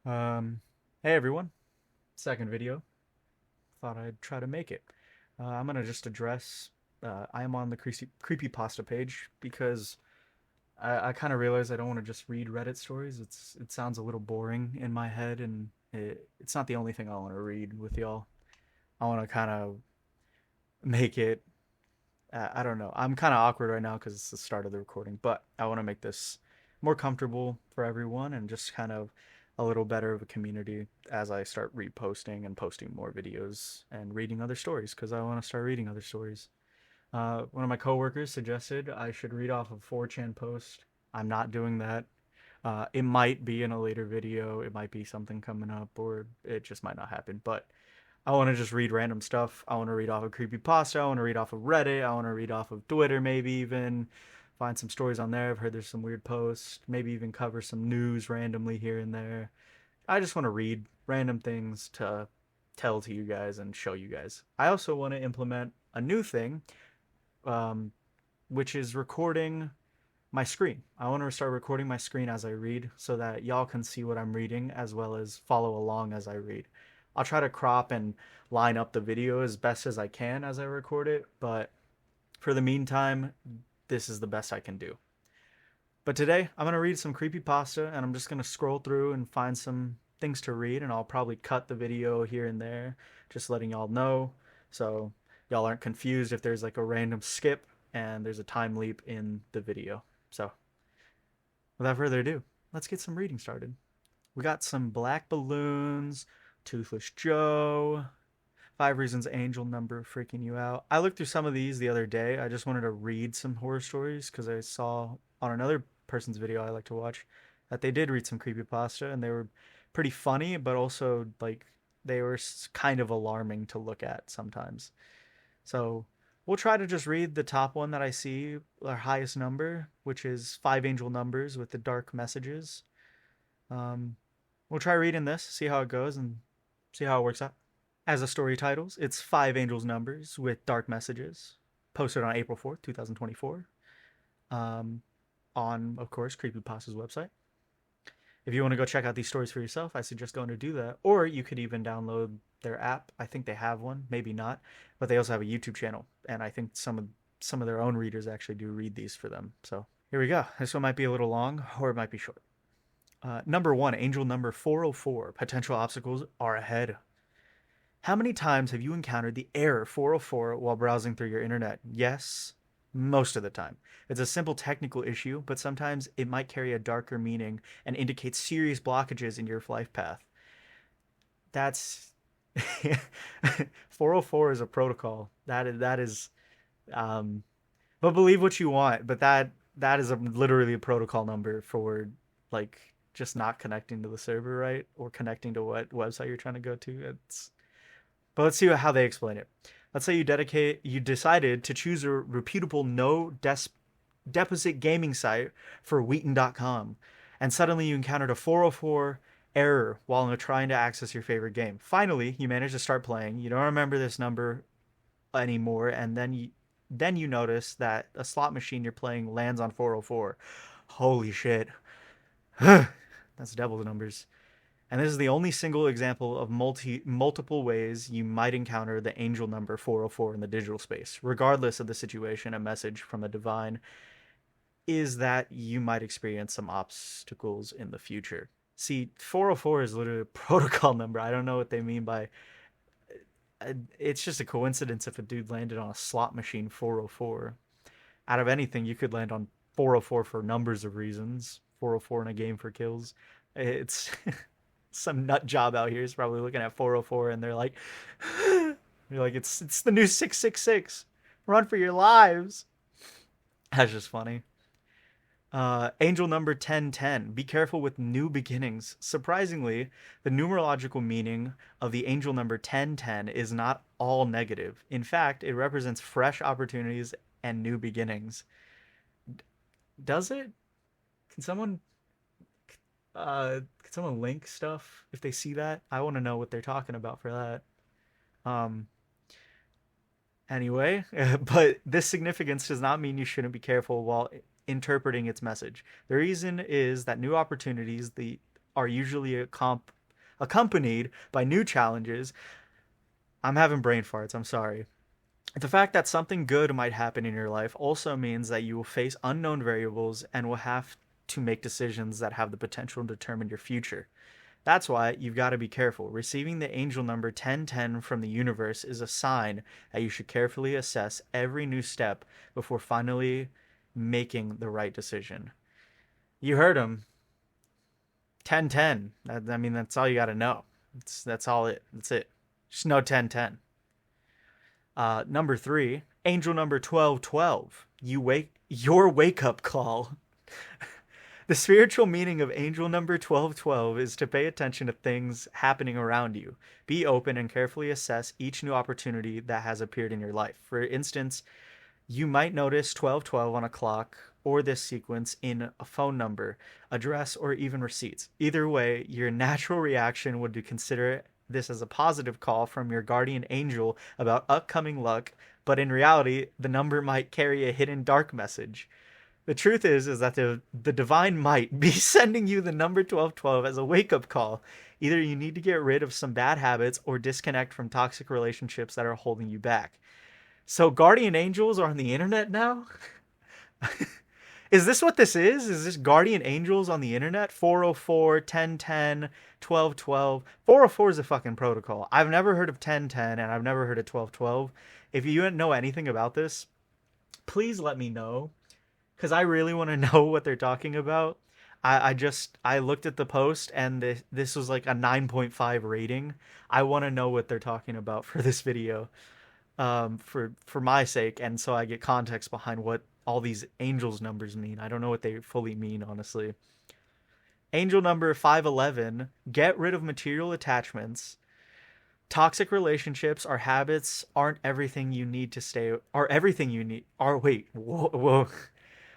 Um, hey everyone, second video. Thought I'd try to make it. I'm gonna just address. I am on the creepy pasta page because I kind of realized I don't want to just read Reddit stories. It sounds a little boring in my head, and it's not the only thing I want to read with y'all. I want to kind of make it. I don't know. I'm kind of awkward right now because it's the start of the recording, but I want to make this more comfortable for everyone and just kind of a little better of a community as I start reposting and posting more videos and reading other stories because I want to start reading other stories. One of my coworkers suggested I should read off a 4chan post. I'm not doing that. It might be in a later video, it might be something coming up, or it just might not happen. But I want to just read random stuff. I want to read off of creepypasta. I want to read off of Reddit. I want to read off of Twitter, maybe even find some stories on there. I've heard there's some weird posts. Maybe even cover some news randomly here and there. I just want to read random things to tell to you guys and show you guys. I also want to implement a new thing, um, which is recording my screen. I want to start recording my screen as I read so that y'all can see what I'm reading as well as follow along as I read. I'll try to crop and line up the video as best as I can as I record it, but for the meantime, this is the best I can do. But today, I'm going to read some creepypasta and I'm just going to scroll through and find some things to read, and I'll probably cut the video here and there, just letting y'all know so y'all aren't confused if there's like a random skip and there's a time leap in the video. So, without further ado, let's get some reading started. We got some Black Balloons, Toothless Joe, 5 Reasons Angel Number Freaking You Out. I looked through some of these the other day. I just wanted to read some horror stories because I saw on another person's video I like to watch that they did read some creepypasta and they were pretty funny, but also like they were kind of alarming to look at sometimes. So we'll try to just read the top one that I see, our highest number, which is 5 Angel Numbers with the dark messages. Um, we'll try reading this, see how it goes, and see how it works out. As the story titles, it's 5 Angels Numbers with dark messages, posted on April 4th, 2024, um, on, of course, Creepypasta's website. If you want to go check out these stories for yourself, I suggest going to do that. Or you could even download their app. I think they have one, maybe not, but they also have a YouTube channel, and I think some of their own readers actually do read these for them. So here we go. This one might be a little long, or it might be short. Number one, Angel Number 404. Potential obstacles are ahead. How many times have you encountered the error 404 while browsing through your internet? Yes, most of the time. It's a simple technical issue, but sometimes it might carry a darker meaning and indicate serious blockages in your life path. That's 404 is a protocol. That is but believe what you want, but that is literally a protocol number for like just not connecting to the server, right? Or connecting to what website you're trying to go to. It's But let's see how they explain it. Let's say you decided to choose a reputable deposit gaming site for Wheaton.com, and suddenly you encountered a 404 error while trying to access your favorite game. Finally, you manage to start playing. You don't remember this number anymore, and then you notice that a slot machine you're playing lands on 404. Holy shit. That's devil's numbers. And this is the only single example of multiple ways you might encounter the angel number 404 in the digital space. Regardless of the situation, a message from the divine is that you might experience some obstacles in the future. See, 404 is literally a protocol number. I don't know what they mean by it's just a coincidence if a dude landed on a slot machine 404. Out of anything, you could land on 404 for numbers of reasons. 404 in a game for kills. It's some nut job out here is probably looking at 404 and they're like, you're like, it's the new 666. Run for your lives. That's just funny. Angel number 1010. Be careful with new beginnings. Surprisingly, the numerological meaning of the angel number 1010 is not all negative. In fact, it represents fresh opportunities and new beginnings. Does it? Can someone can someone link stuff if they see that? I want to know what they're talking about for that. Um, anyway, but this significance does not mean you shouldn't be careful while interpreting its message. The reason is that new opportunities, the are usually accompanied by new challenges. I'm having brain farts, I'm sorry. The fact that something good might happen in your life also means that you will face unknown variables and will have to make decisions that have the potential to determine your future. That's why you've got to be careful. Receiving the angel number 1010 from the universe is a sign that you should carefully assess every new step before finally making the right decision. You heard him. 1010. I mean, that's all you got to know. That's all it. That's it. Just know 1010. Number 3, angel number 1212. Your wake up call. The spiritual meaning of angel number 1212 is to pay attention to things happening around you. Be open and carefully assess each new opportunity that has appeared in your life. For instance, you might notice 1212 on a clock or this sequence in a phone number, address, or even receipts. Either way, your natural reaction would be to consider this as a positive call from your guardian angel about upcoming luck, but in reality, the number might carry a hidden dark message. The truth is that the divine might be sending you the number 1212 as a wake-up call. Either you need to get rid of some bad habits or disconnect from toxic relationships that are holding you back. So guardian angels are on the internet now? Is this what this is? Is this guardian angels on the internet? 404, 1010, 1212. 404 is a fucking protocol. I've never heard of 1010 and I've never heard of 1212. If you know anything about this, please let me know, because I really want to know what they're talking about. I looked at the post and this was like a 9.5 rating. I want to know what they're talking about for this video, for my sake, and so I get context behind what all these angels numbers mean. I don't know what they fully mean, honestly. Angel number 511, get rid of material attachments. Toxic relationships or habits aren't everything you need to stay, are everything you need, are, wait, whoa.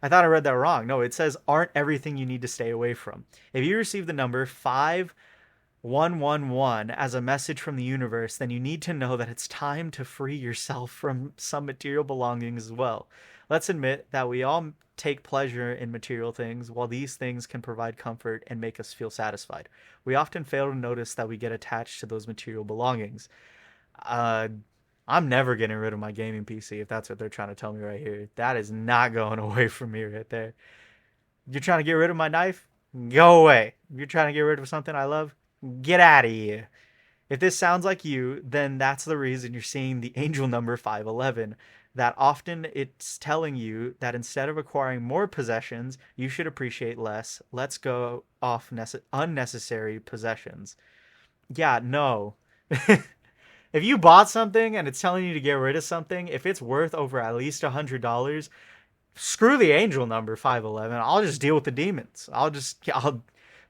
I thought I read that wrong. No, it says aren't everything you need to stay away from. If you receive the number 5111 as a message from the universe, then you need to know that it's time to free yourself from some material belongings as well. Let's admit that we all take pleasure in material things. While these things can provide comfort and make us feel satisfied, we often fail to notice that we get attached to those material belongings. I'm never getting rid of my gaming PC if that's what they're trying to tell me right here. That is not going away from me right there. You're trying to get rid of my knife? Go away. You're trying to get rid of something I love? Get out of here. If this sounds like you, then that's the reason you're seeing the angel number 511. That often it's telling you that instead of acquiring more possessions, you should appreciate less. Let's go off unnecessary possessions. Yeah, no. If you bought something and it's telling you to get rid of something, if it's worth over at least $100, screw the angel number 511. I'll just deal with the demons.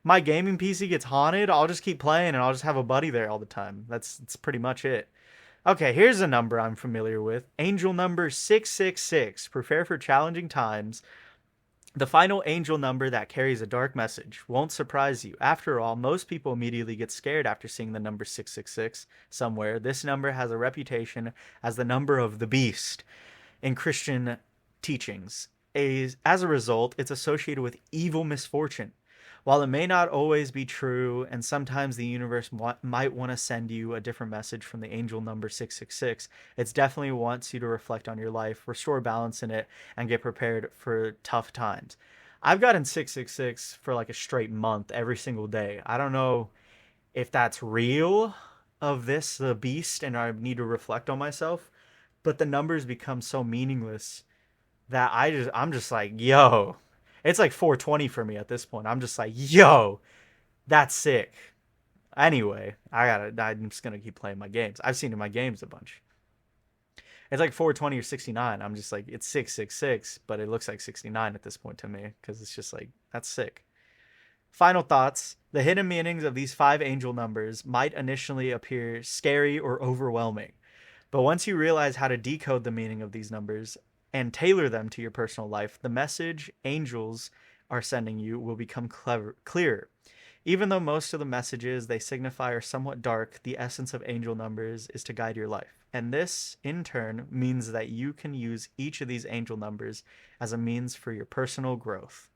My gaming PC gets haunted. I'll just keep playing and I'll just have a buddy there all the time. That's pretty much it. Okay, here's a number I'm familiar with. Angel number 666. Prepare for challenging times. The final angel number that carries a dark message won't surprise you. After all, most people immediately get scared after seeing the number 666 somewhere. This number has a reputation as the number of the beast in Christian teachings. As a result, it's associated with evil misfortune. While it may not always be true, and sometimes the universe might want to send you a different message from the angel number 666, it definitely wants you to reflect on your life, restore balance in it, and get prepared for tough times. I've gotten 666 for like a straight month every single day. I don't know if that's real of the beast, and I need to reflect on myself, but the numbers become so meaningless that I'm just like, yo. It's like 420 for me at this point. I'm just like, yo, that's sick. Anyway, I'm just going to keep playing my games. I've seen in my games a bunch. It's like 420 or 69. I'm just like, it's 666, but it looks like 69 at this point to me, because it's just like, that's sick. Final thoughts. The hidden meanings of these 5 angel numbers might initially appear scary or overwhelming, but once you realize how to decode the meaning of these numbers and tailor them to your personal life, the message angels are sending you will become clearer. Even though most of the messages they signify are somewhat dark, the essence of angel numbers is to guide your life. And this, in turn, means that you can use each of these angel numbers as a means for your personal growth.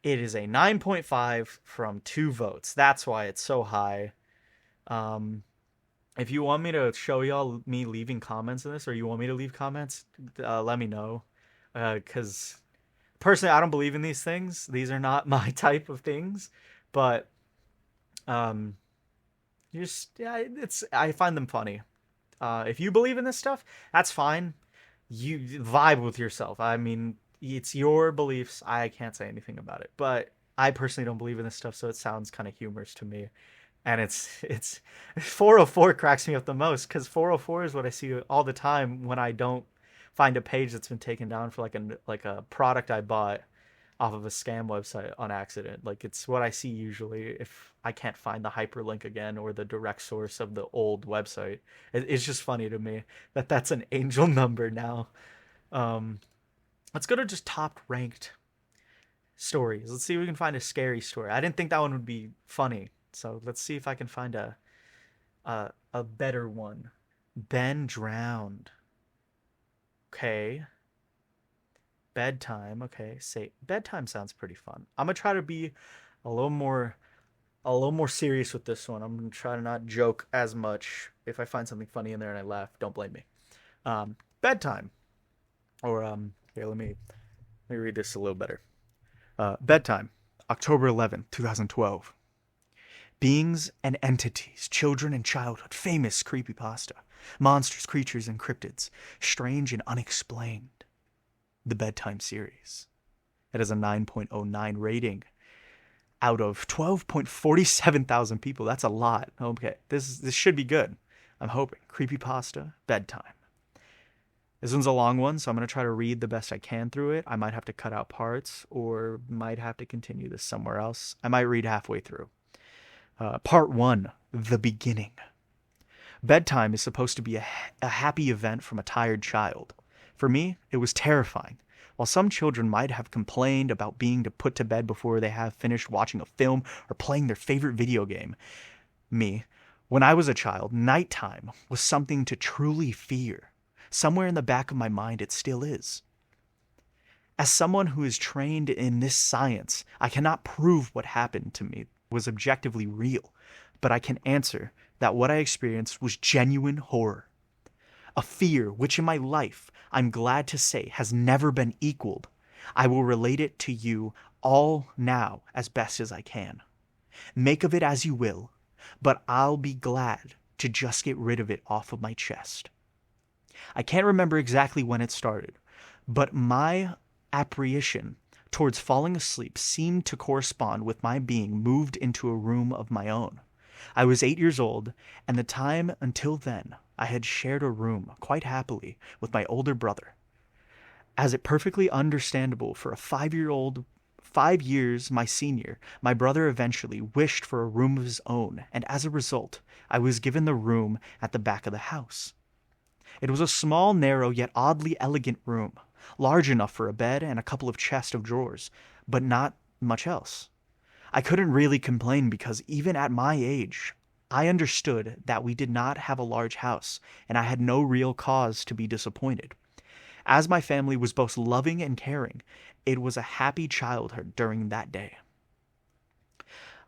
It is a 9.5 from 2 votes. That's why it's so high. Um, if you want me to show y'all me leaving comments in this, or you want me to leave comments, let me know. Because personally, I don't believe in these things. These are not my type of things. But um, just yeah, I find them funny. If you believe in this stuff, that's fine. You vibe with yourself. I mean, it's your beliefs. I can't say anything about it. But I personally don't believe in this stuff, so it sounds kind of humorous to me. And it's 404 cracks me up the most because 404 is what I see all the time when I don't find a page that's been taken down for like a product I bought off of a scam website on accident. Like it's what I see usually if I can't find the hyperlink again or the direct source of the old website. It's just funny to me that that's an angel number now. Um, let's go to just top ranked stories. Let's see if we can find a scary story. I didn't think that one would be funny, so let's see if I can find a better one. Ben drowned. Okay. Bedtime. Okay, say bedtime sounds pretty fun. I'm gonna try to be a little more serious with this one. I'm gonna try to not joke as much. If I find something funny in there and I laugh, don't blame me. Bedtime. Or here, let me read this a little better. Bedtime, October 11th, 2012. Beings and entities, children and childhood, famous creepypasta, monsters, creatures, and cryptids, strange and unexplained. The Bedtime series. It has a 9.09 rating out of 12.47 thousand people. That's a lot. Okay, this should be good. I'm hoping. Creepypasta, Bedtime. This one's a long one, so I'm going to try to read the best I can through it. I might have to cut out parts or might have to continue this somewhere else. I might read halfway through. Part 1, The Beginning. Bedtime is supposed to be a happy event from a tired child. For me, it was terrifying. While some children might have complained about being put to bed before they have finished watching a film or playing their favorite video game, when I was a child, nighttime was something to truly fear. Somewhere in the back of my mind, it still is. As someone who is trained in this science, I cannot prove what happened to me was objectively real, but I can answer that what I experienced was genuine horror. A fear which in my life, I'm glad to say, has never been equaled. I will relate it to you all now as best as I can. Make of it as you will, but I'll be glad to just get rid of it off of my chest. I can't remember exactly when it started, but my apprehension towards falling asleep seemed to correspond with my being moved into a room of my own. I was 8 years old, and the time until then I had shared a room quite happily with my older brother. As it perfectly understandable for a 5-year-old, 5 years my senior, my brother eventually wished for a room of his own, and as a result, I was given the room at the back of the house. It was a small, narrow, yet oddly elegant room, large enough for a bed and a couple of chests of drawers, but not much else. I couldn't really complain because even at my age, I understood that we did not have a large house, and I had no real cause to be disappointed. As my family was both loving and caring, it was a happy childhood during that day.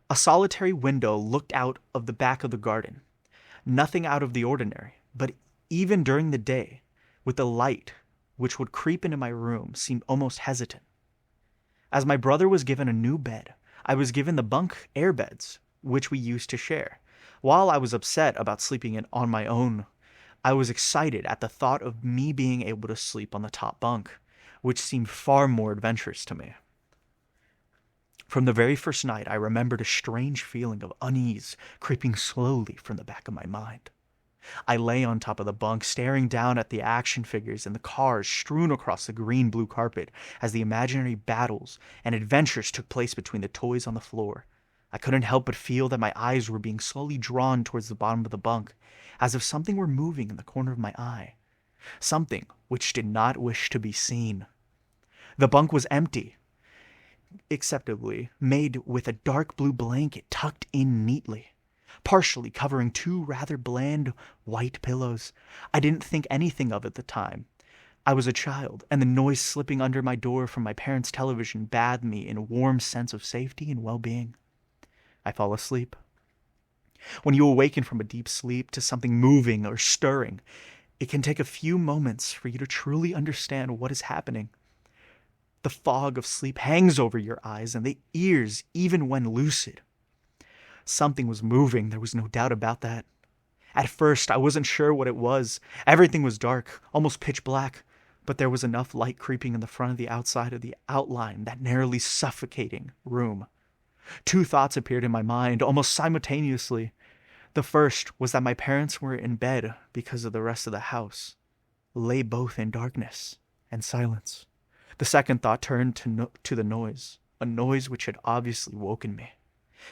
A solitary window looked out of the back of the garden. Nothing out of the ordinary, but even during the day, with the light which would creep into my room, seemed almost hesitant. As my brother was given a new bed, I was given the bunk air beds, which we used to share. While I was upset about sleeping on my own, I was excited at the thought of me being able to sleep on the top bunk, which seemed far more adventurous to me. From the very first night, I remembered a strange feeling of unease creeping slowly from the back of my mind. I lay on top of the bunk, staring down at the action figures and the cars strewn across the green-blue carpet as the imaginary battles and adventures took place between the toys on the floor. I couldn't help but feel that my eyes were being slowly drawn towards the bottom of the bunk, as if something were moving in the corner of my eye. Something which did not wish to be seen. The bunk was empty, acceptably made with a dark blue blanket tucked in neatly, partially covering two rather bland white pillows. I didn't think anything of it at the time, I was a child, and the noise slipping under my door from my parents' television bathed me in a warm sense of safety and well-being. I fall asleep. When you awaken from a deep sleep to something moving or stirring, it can take a few moments for you to truly understand what is happening. The fog of sleep hangs over your eyes and the ears even when lucid. Something was moving, there was no doubt about that. At first, I wasn't sure what it was. Everything was dark, almost pitch black, but there was enough light creeping in the front of the outside of the outline, that narrowly suffocating room. Two thoughts appeared in my mind almost simultaneously. The first was that my parents were in bed because of the rest of the house, lay both in darkness and silence. The second thought turned to the noise, a noise which had obviously woken me.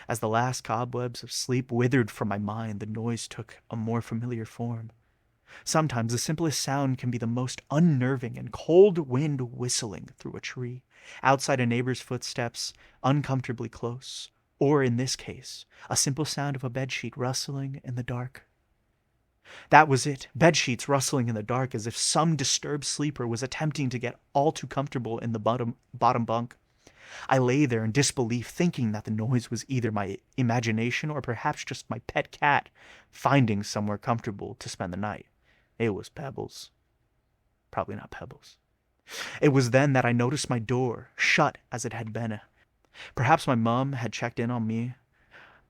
As the last cobwebs of sleep withered from my mind, the noise took a more familiar form. Sometimes the simplest sound can be the most unnerving, and cold wind whistling through a tree, outside a neighbor's footsteps, uncomfortably close, or in this case, a simple sound of a bedsheet rustling in the dark. That was it, bedsheets rustling in the dark, as if some disturbed sleeper was attempting to get all too comfortable in the bottom bunk. I lay there in disbelief, thinking that the noise was either my imagination or perhaps just my pet cat finding somewhere comfortable to spend the night. It was Pebbles. Probably not Pebbles. It was then that I noticed my door, shut as it had been. Perhaps my mom had checked in on me,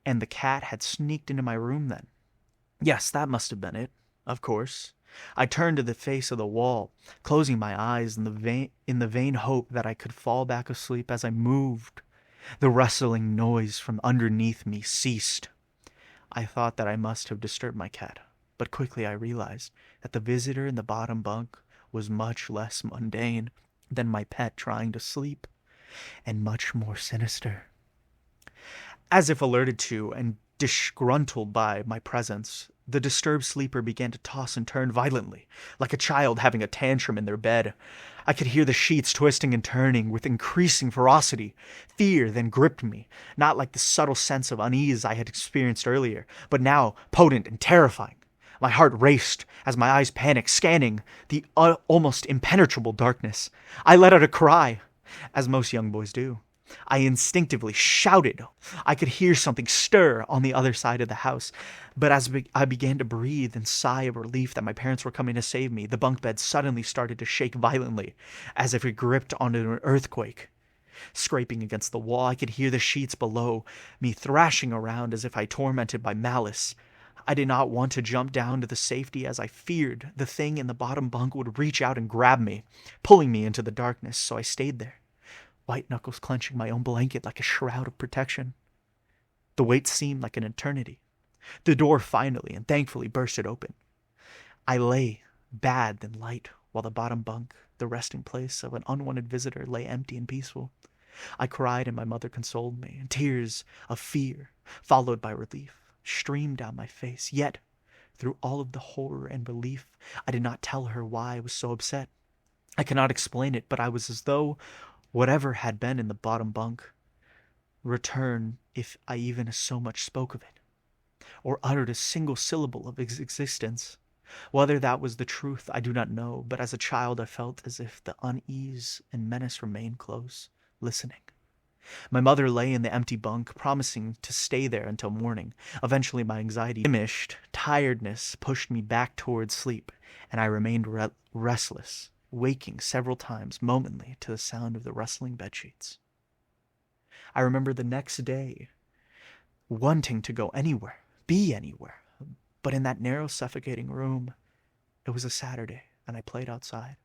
and the cat had sneaked into my room then. Yes, that must have been it, of course. I turned to the face of the wall, closing my eyes in the vain hope that I could fall back asleep as I moved. The rustling noise from underneath me ceased. I thought that I must have disturbed my cat, but quickly I realized that the visitor in the bottom bunk was much less mundane than my pet trying to sleep, and much more sinister. As if alerted to and disgruntled by my presence, the disturbed sleeper began to toss and turn violently, like a child having a tantrum in their bed. I could hear the sheets twisting and turning with increasing ferocity. Fear then gripped me, not like the subtle sense of unease I had experienced earlier, but now potent and terrifying. My heart raced as my eyes panicked, scanning the almost impenetrable darkness. I let out a cry, as most young boys do. I instinctively shouted. I could hear something stir on the other side of the house, but as I began to breathe and sigh of relief that my parents were coming to save me, the bunk bed suddenly started to shake violently, as if it gripped onto an earthquake. Scraping against the wall, I could hear the sheets below me thrashing around as if tormented by malice. I did not want to jump down to the safety, as I feared the thing in the bottom bunk would reach out and grab me, pulling me into the darkness, so I stayed there, white knuckles clenching my own blanket like a shroud of protection. The wait seemed like an eternity. The door finally and thankfully bursted open. I lay, bathed in light, while the bottom bunk, the resting place of an unwanted visitor, lay empty and peaceful. I cried and my mother consoled me, and tears of fear, followed by relief, streamed down my face. Yet, through all of the horror and relief, I did not tell her why I was so upset. I cannot explain it, but I was as though whatever had been in the bottom bunk return if I even so much spoke of it, or uttered a single syllable of its existence. Whether that was the truth, I do not know, but as a child I felt as if the unease and menace remained close, listening. My mother lay in the empty bunk, promising to stay there until morning. Eventually my anxiety diminished, tiredness pushed me back towards sleep, and I remained restless, waking several times momently to the sound of the rustling bedsheets. I remember the next day wanting to go anywhere, be anywhere, but in that narrow, suffocating room, it was a Saturday, and I played outside,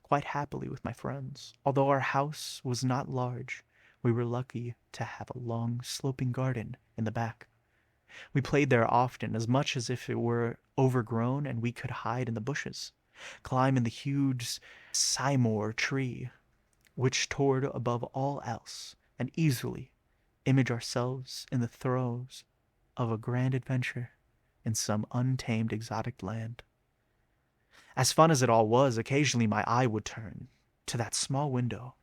quite happily with my friends. Although our house was not large, we were lucky to have a long, sloping garden in the back. We played there often, as much as if it were overgrown and we could hide in the bushes, climb in the huge sycamore tree, which towered above all else, and easily image ourselves in the throes of a grand adventure in some untamed exotic land. As fun as it all was, occasionally my eye would turn to that small window,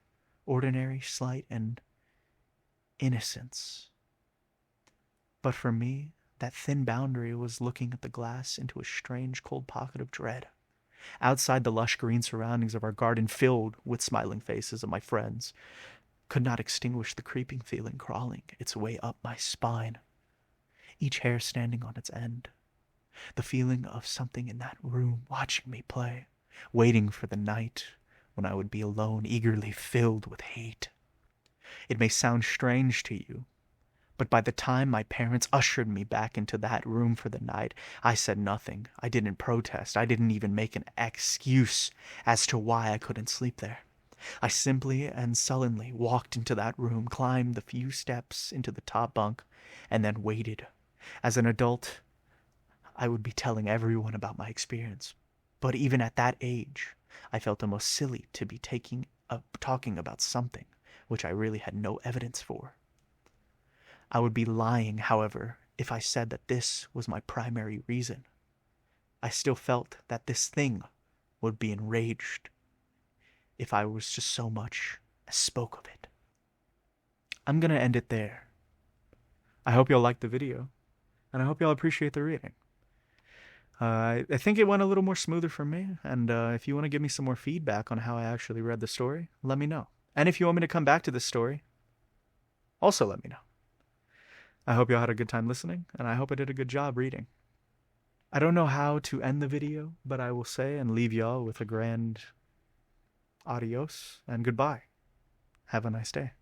ordinary, slight, and innocence. But for me, that thin boundary was looking at the glass into a strange, cold pocket of dread. Outside, the lush green surroundings of our garden, filled with smiling faces of my friends, could not extinguish the creeping feeling crawling its way up my spine, each hair standing on its end. The feeling of something in that room watching me play, waiting for the night when I would be alone, eagerly filled with hate. It may sound strange to you, but by the time my parents ushered me back into that room for the night, I said nothing. I didn't protest. I didn't even make an excuse as to why I couldn't sleep there. I simply and sullenly walked into that room, climbed the few steps into the top bunk, and then waited. As an adult, I would be telling everyone about my experience. But even at that age, I felt almost silly to be talking about something which I really had no evidence for. I would be lying, however, if I said that this was my primary reason. I still felt that this thing would be enraged if I was just so much as spoke of it. I'm going to end it there. I hope y'all liked the video, and I hope y'all appreciate the reading. I think it went a little more smoother for me, and if you want to give me some more feedback on how I actually read the story, let me know. And if you want me to come back to this story, also let me know. I hope y'all had a good time listening, and I hope I did a good job reading. I don't know how to end the video, but I will say and leave y'all with a grand adios and goodbye. Have a nice day.